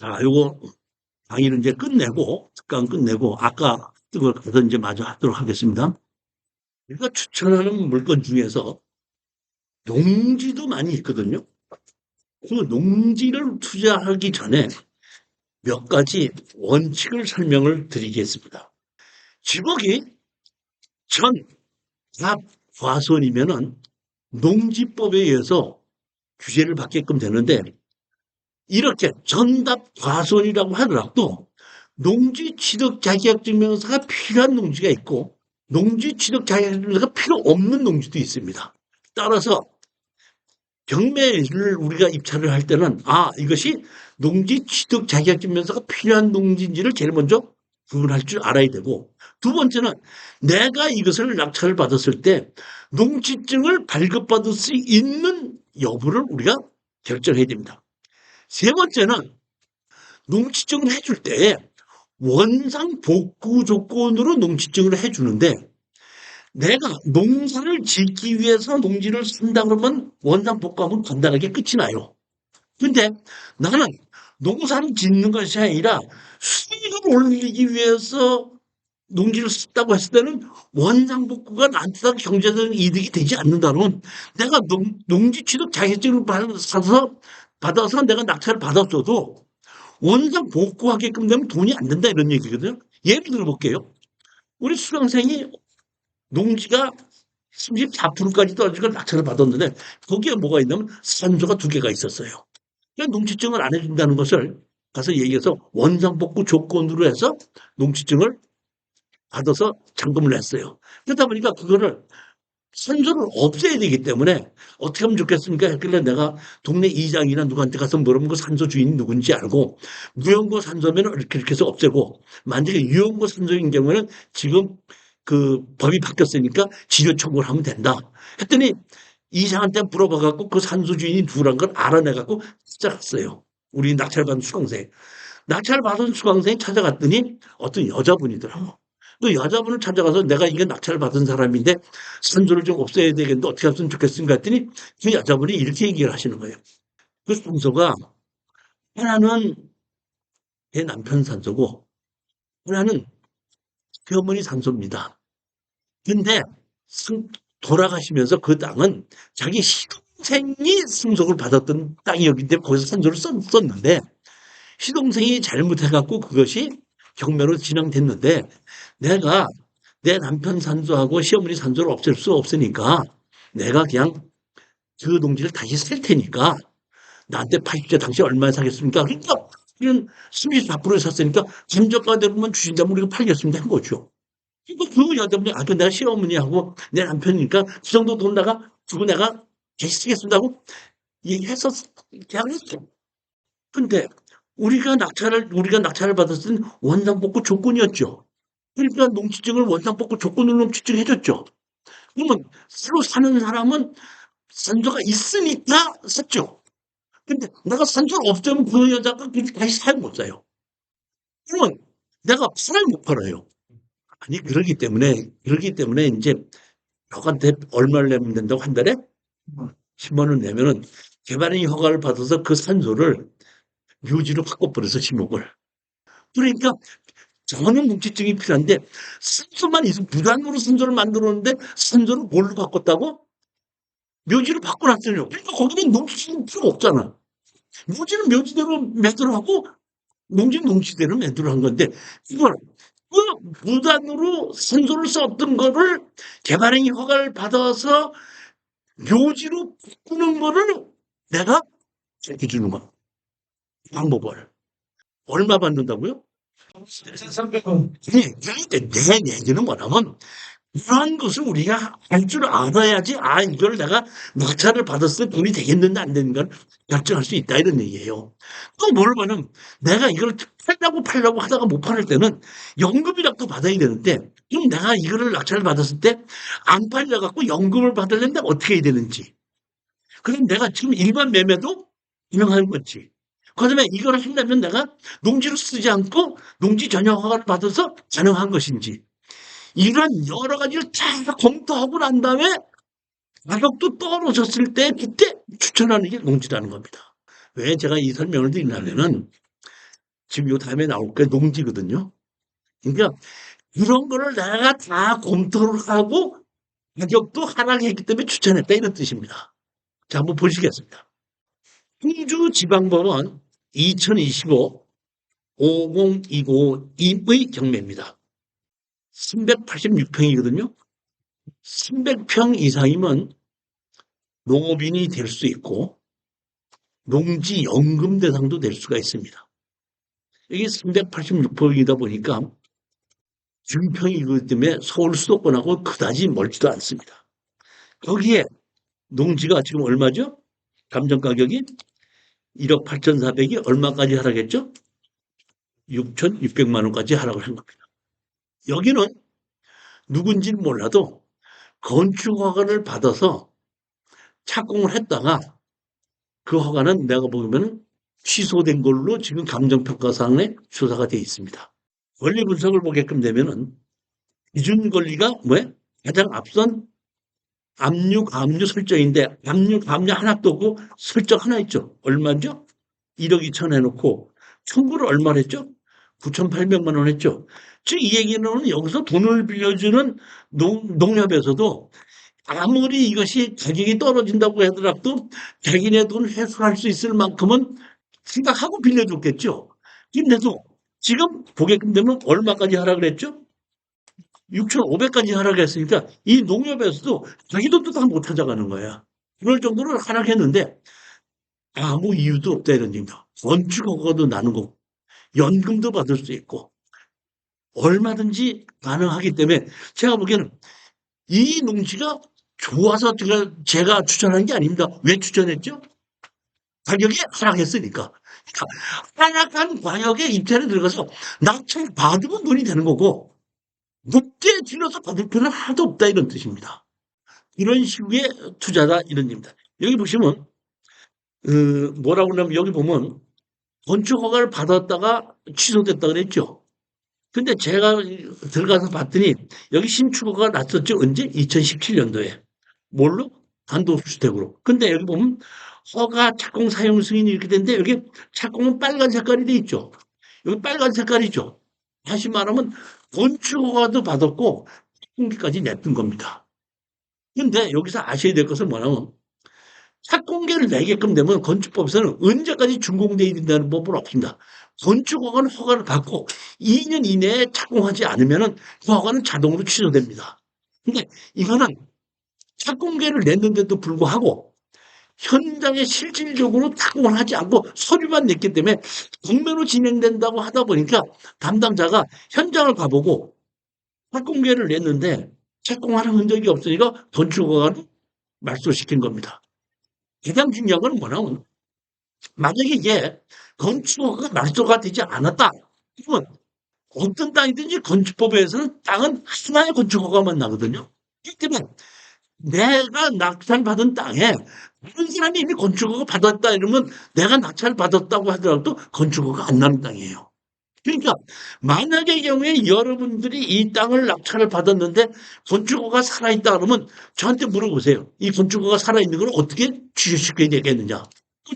자, 요거 강의는 이제 끝내고, 특강 끝내고, 아까 그걸 가서 이제 마저 하도록 하겠습니다. 우리가 추천하는 물건 중에서 농지도 많이 있거든요. 그 농지를 투자하기 전에 몇 가지 원칙을 설명을 드리겠습니다. 지목이 전, 답, 과선이면은 농지법에 의해서 규제를 받게끔 되는데, 이렇게 전답 과선이라고 하더라도 농지 취득 자격증명서가 필요한 농지가 있고 농지 취득 자격증명서가 필요 없는 농지도 있습니다. 따라서 경매를 우리가 입찰을 할 때는 이것이 농지 취득 자격증명서가 필요한 농지인지를 제일 먼저 구분할 줄 알아야 되고, 두 번째는 내가 이것을 낙찰을 받았을 때 농지증을 발급받을 수 있는 여부를 우리가 결정해야 됩니다. 세 번째는 농지증을 해줄 때 원상 복구 조건으로 농지증을 해주는데, 내가 농사를 짓기 위해서 농지를 쓴다 그러면 원상 복구하면 간단하게 끝이 나요. 근데 나는 농사를 짓는 것이 아니라 수익을 올리기 위해서 농지를 썼다고 했을 때는 원상 복구가 나한테 경제적인 이득이 되지 않는다면, 내가 농지 취득 자격증을 받아서 내가 낙찰을 받았어도 원상 복구하게끔 되면 돈이 안 된다 이런 얘기거든요. 예를 들어 볼게요. 우리 수강생이 농지가 34%까지 떨어지고 낙찰을 받았는데 거기에 뭐가 있냐면 산소가 두 개가 있었어요. 그러니까 농지증을 안 해준다는 것을 가서 얘기해서 원상 복구 조건으로 해서 농지증을 받아서 잔금을 냈어요. 그러다 보니까 그거를 산소를 없애야 되기 때문에 어떻게 하면 좋겠습니까? 했길래 내가 동네 이장이나 누구한테 가서 물어보면 그 산소 주인이 누군지 알고, 무연고 산소면 이렇게 해서 없애고, 만약에 유연고 산소인 경우에는 지금 그 법이 바뀌었으니까 지료 청구를 하면 된다. 했더니 이장한테 물어봐갖고 그 산소 주인이 누구란 걸 알아내갖고 찾아갔어요. 우리 낙찰받은 수강생. 낙찰받은 수강생이 찾아갔더니 어떤 여자분이더라고. 그 여자분을 찾아가서 내가 이게 낙찰을 받은 사람인데 산소를 좀 없애야 되겠는데 어떻게 하면 좋겠습니까? 했더니 그 여자분이 이렇게 얘기를 하시는 거예요. 그 산소가 하나는 내 남편 산소고 하나는 시어머니 산소입니다. 근데 돌아가시면서 그 땅은 자기 시동생이 승속을 받았던 땅이었기 때문에 거기서 산소를 썼는데, 시동생이 잘못해갖고 그것이 경매로 진행됐는데, 내가 내 남편 산소하고 시어머니 산소를 없앨 수 없으니까 내가 그냥 그 농지를 다시 살 테니까 나한테 80대 당시 얼마에 사겠습니까? 그러니까 그냥 34%에 샀으니까 감정가대로만 주신다면 우리가 팔겠습니다 한 거죠. 그러니까 그 여자분이 그 내가 시어머니하고 내 남편이니까 그 정도 돈 내가 주고 내가 다시 쓰겠습니다 하고 얘기해서 계약을 했죠. 근데 우리가 낙찰을 받았을 땐 원상복구 조건이었죠. 그러니까 농지증을 원상복구 조건으로 농지증해 줬죠. 그러면 새로 사는 사람은 산소가 있으니까 샀죠. 근데 내가 산소를 없애면 그 여자가 다시 사용 못 사요. 그러면 내가 팔아요, 못 팔아요? 아니, 그러기 때문에 이제 저한테 얼마를 내면 된다고 한 달에? 10만 원 내면은 개발인 허가를 받아서 그 산소를 묘지로 바꿔버려서 지목을. 그러니까 전용 뭉치증이 필요한데 산소만 있으면 무단으로 산소를 만들었는데 산소를 뭘로 바꿨다고? 묘지로 바꿔놨어요. 그러니까 거기는 농지증이 필요 없잖아. 묘지는 묘지대로 매도를 하고 농지는 농지대로 매도를 한 건데, 이걸 그 무단으로 산소를 썼던 거를 개발행위 허가를 받아서 묘지로 바꾸는 거를 내가 해주는 거야. 방법을. 얼마 받는다고요? 1,300원. 내 얘기는 뭐냐면 이러한 것을 우리가 알 줄 알아야지, 이걸 내가 낙찰을 받았을 때 돈이 되겠는지 안 되는 걸 결정할 수 있다 이런 얘기예요. 또 뭘 보면 내가 이걸 팔려고 하다가 못 팔을 때는 연금이라도 받아야 되는데, 그럼 내가 이거를 낙찰을 받았을 때 안 팔려갖고 연금을 받으려면 어떻게 해야 되는지. 그럼 내가 지금 일반 매매도 운영하는 거지. 그다음에 이걸 하려면 내가 농지로 쓰지 않고 농지 전용 허가를 받아서 가능한 것인지, 이런 여러 가지를 다 검토하고 난 다음에 가격도 떨어졌을 때 그때 추천하는 게 농지라는 겁니다. 왜 제가 이 설명을 드리냐면은 지금 요 다음에 나올 게 농지거든요. 그러니까 이런 거를 내가 다 검토를 하고 가격도 하락했기 때문에 추천했다 이런 뜻입니다. 자, 한번 보시겠습니다. 충주지방법원 2025 5029 임의 경매입니다. 386평이거든요. 300평 이상이면 농업인이 될 수 있고 농지연금 대상도 될 수가 있습니다. 이게 386평이다 보니까 중평이기 때문에 서울 수도권하고 그다지 멀지도 않습니다. 거기에 농지가 지금 얼마죠? 감정 가격이 1억 8,400이 얼마까지 하락했죠? 6,600만 원까지 하락을 한 겁니다. 여기는 누군지는 몰라도 건축 허가를 받아서 착공을 했다가 그 허가는 내가 보면 취소된 걸로 지금 감정평가상에 조사가 되어 있습니다. 권리 분석을 보게끔 되면은 기준 권리가 뭐예요? 가장 앞선 압류, 감류 설정인데 압류, 감류 하나도 없고 설정 하나 있죠. 얼마죠? 1억 2천 해놓고 청구를 얼마를 했죠? 9,800만 원 했죠. 즉 이 얘기는 여기서 돈을 빌려주는 농협에서도 아무리 이것이 가격이 떨어진다고 하더라도 자기네 돈 회수할 수 있을 만큼은 생각하고 빌려줬겠죠. 근데도 지금 보게끔 되면 얼마까지 하락을 했죠? 6,500까지 하락했으니까 이 농협에서도 자기 돈도 다 못 찾아가는 거야. 그럴 정도로 하락했는데 아무 이유도 없다 이런 얘기입니다. 건축허가도 나는 거고 연금도 받을 수 있고 얼마든지 가능하기 때문에 제가 보기에는 이 농지가 좋아서 제가 추천한 게 아닙니다. 왜 추천했죠? 가격이 하락했으니까. 그러니까 하락한 가격에 입찰에 들어가서 낙찰 받으면 돈이 되는 거고 높게 질러서 받을 필요는 하나도 없다 이런 뜻입니다. 이런 식의 투자다 이런 얘기입니다. 여기 보시면 뭐라고 그러냐면 여기 보면 건축 허가를 받았다가 취소됐다 그랬죠. 근데 제가 들어가서 봤더니 여기 신축허가 났었죠. 언제? 2017년도에. 뭘로? 단독주택으로. 근데 여기 보면 허가 착공 사용 승인이 이렇게 되는데 여기 착공은 빨간 색깔이 돼 있죠. 여기 빨간 색깔이죠. 다시 말하면 건축허가도 받았고 착공기까지 냈던 겁니다. 근데 여기서 아셔야 될 것은 뭐냐면 착공계를 내게끔 되면 건축법에서는 언제까지 준공되어야 된다는 법은 없습니다. 건축허가는 허가를 받고 2년 이내에 착공하지 않으면 그 허가는 자동으로 취소됩니다. 근데 이거는 착공계를 냈는데도 불구하고 현장에 실질적으로 착공을 하지 않고 서류만 냈기 때문에 공매로 진행된다고 하다 보니까 담당자가 현장을 가보고 착공계를 냈는데 착공하는 흔적이 없으니까 건축허가를 말소시킨 겁니다. 가장 중요한 건 뭐냐면 만약에 이게 건축허가가 말소가 되지 않았다. 그러면 어떤 땅이든지 건축법에서는 땅은 하나의 건축허가만 나거든요. 그렇기 때문에 내가 낙찰받은 땅에 다른 사람이 이미 건축허가 받았다 이러면 내가 낙찰받았다고 하더라도 건축허가 안 나는 땅이에요. 그러니까 만약의 경우에 여러분들이 이 땅을 낙찰을 받았는데 건축허가 살아있다 그러면 저한테 물어보세요. 이 건축허가 살아있는 걸 어떻게 취소시켜야 되겠느냐.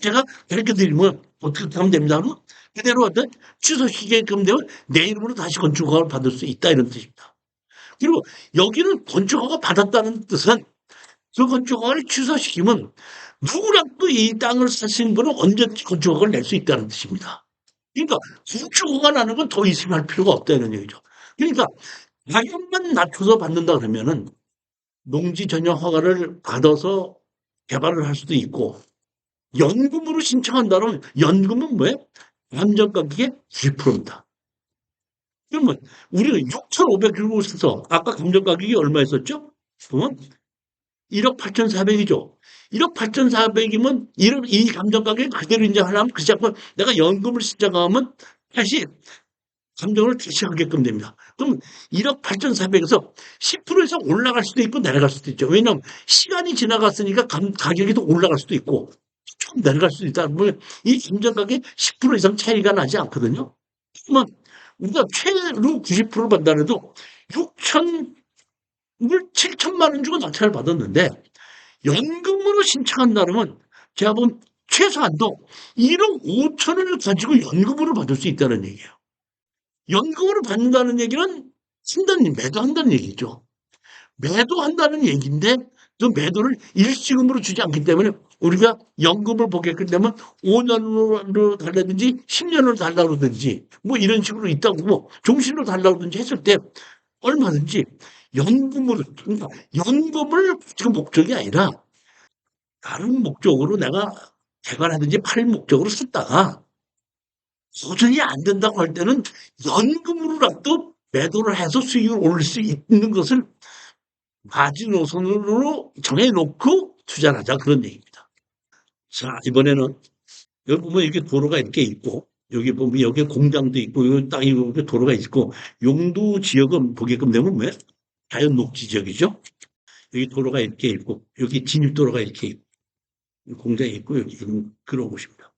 제가 가르쳐 드리면 어떻게 하면 됩니다. 그러면 그대로 어떤 취소시키게끔 되면 내 이름으로 다시 건축허가를 받을 수 있다 이런 뜻입니다. 그리고 여기는 건축허가 받았다는 뜻은 그 건축허가를 취소시키면 누구라도 이 땅을 사신 분은 언제든지 건축허가를 낼 수 있다는 뜻입니다. 그러니까 건축허가 나는 건 더 의심할 필요가 없다는 얘기죠. 그러니까 가격만 낮춰서 받는다 그러면은 농지 전용 허가를 받아서 개발을 할 수도 있고 연금으로 신청한다면 연금은 뭐예요? 감정가격의 90%입니다. 그러면 우리가 6,500 주고 아까 감정가격이 얼마였었죠? 그러면 1억 8,400이죠. 1억 8,400이면 이 감정가격이 그대로 인정하려면 그 자꾸 내가 연금을 신청하면 다시 감정을 다시 하게끔 됩니다. 그럼 1억 8,400에서 10% 이상 올라갈 수도 있고 내려갈 수도 있죠. 왜냐하면 시간이 지나갔으니까 가격이 더 올라갈 수도 있고 좀 내려갈 수도 있다. 이 감정가격이 10% 이상 차이가 나지 않거든요. 그러면 우리가 최로 90% 받다 해도 7천만 원 주고 낙찰을 받았는데 연금으로 신청한다면 제가 보면 최소한도 1억 5천을 가지고 연금으로 받을 수 있다는 얘기예요. 연금으로 받는다는 얘기는 매도한다는 얘기죠. 매도한다는 얘기인데 그 매도를 일시금으로 주지 않기 때문에 우리가 연금을 보게끔 되면 5년으로 달라든지 10년으로 달라든지 뭐 이런 식으로 있다고 뭐 종신으로 달라든지 했을 때 얼마든지 연금으로 그러니까 연금을 지금 목적이 아니라 다른 목적으로 내가 개발하든지 팔 목적으로 썼다가 도저히 안 된다고 할 때는 연금으로라도 매도를 해서 수익을 올릴 수 있는 것을 마지노선으로 정해놓고 투자를 하자 그런 얘기입니다. 자 이번에는 여기 보면 이렇게 도로가 이렇게 있고 여기 보면 여기 공장도 있고 여기 땅이 이렇게 도로가 있고 용도 지역은 보게끔 되면 왜 자연 녹지 지역이죠. 여기 도로가 이렇게 있고 여기 진입도로가 이렇게 있고 공장이 있고 여기 그런 곳입니다.